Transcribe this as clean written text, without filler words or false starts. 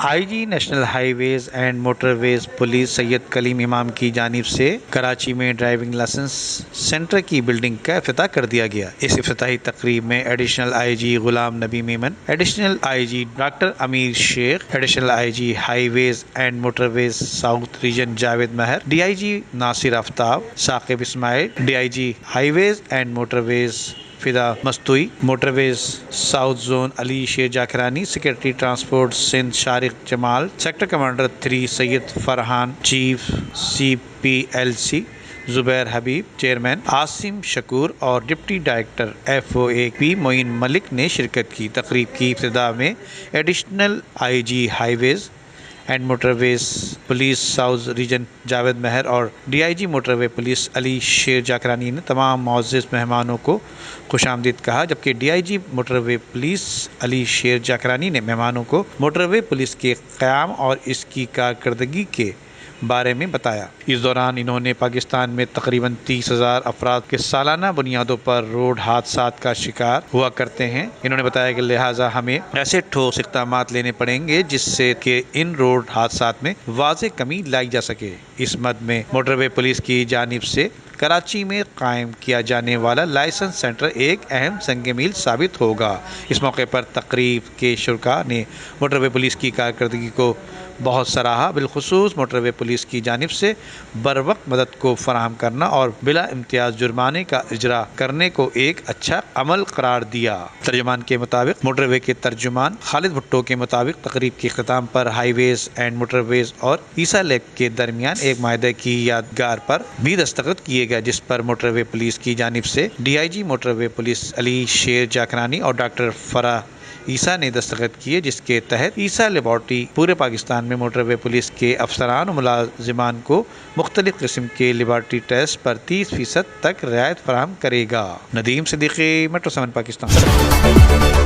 I G national highways and motorways police Syed Kaleem Imam کی جانب سے کراچی میں ڈرائیونگ لائسنس سینٹر کی بلڈنگ کا افتتاح کر دیا گیا۔ اس افتتاحی تقریب میں additional I G Ghulam Nabi Memon, additional I G doctor Amir Sheikh, additional I G highways and motorways south region Javed Mehar, D I G Nasir Aftab, Saqib Ismail, D I G highways and motorways Fida Mastoi, motorways south zone Ali Sher Jakrani, secretary transport Sindh Shariq Jamal, sector commander 3 Syed Farhan, chief CPLC Zubair Habib, chairman Asim Shakoor اور deputy director FOA Moin ملک نے شرکت کی۔ تقریب کی ابتدا میں additional I G highways and motorways police south region Javed Mehar اور D I G motorway police Ali Sher Jakrani نے تمام معزز مہمانوں کو خوش آمدید کہا، جبکہ D I G motorway police Ali Sher Jakrani نے مہمانوں کو موٹر وے پولیس کے قیام اور اس کی کارکردگی کے بارے میں بتایا۔ اس دوران انہوں نے پاکستان میں تقریباً 30,000 افراد کے سالانہ بنیادوں پر روڈ حادثات کا شکار ہوا کرتے ہیں۔ انہوں نے بتایا کہ لہٰذا ہمیں ایسے ٹھوس اقدامات لینے پڑیں گے جس سے کہ ان روڈ حادثات میں واضح کمی لائی جا سکے۔ اس مد میں موٹر وے پولیس کی جانب سے کراچی میں قائم کیا جانے والا لائسنس سینٹر ایک اہم سنگ میل ثابت ہوگا۔ اس موقع پر تقریب کے شرکاء نے موٹر وے پولیس کی کارکردگی کو بہت سراہا، بالخصوص موٹر وے پولیس کی جانب سے بروقت مدد کو فراہم کرنا اور بلا امتیاز جرمانے کا اجرا کرنے کو ایک اچھا عمل قرار دیا۔ ترجمان کے مطابق موٹر وے کے ترجمان خالد بھٹو کے مطابق تقریب کے اختتام پر ہائی ویز اینڈ موٹر ویز اور عیسیٰ لیک کے درمیان ایک معاہدے کی یادگار پر بھی دستخط کیے گئے، جس پر موٹر وے پولیس کی جانب سے D I G motorway police Ali Sher Jakrani اور ڈاکٹر فرح عیسیٰ نے دستخط کیے، جس کے تحت عیسیٰ لیبارٹری پورے پاکستان میں موٹر وے پولیس کے افسران و ملازمان کو مختلف قسم کے لیبارٹری ٹیسٹ پر 30% تک رعایت فراہم کرے گا۔ ندیم صدیقی، میٹرو 7 پاکستان۔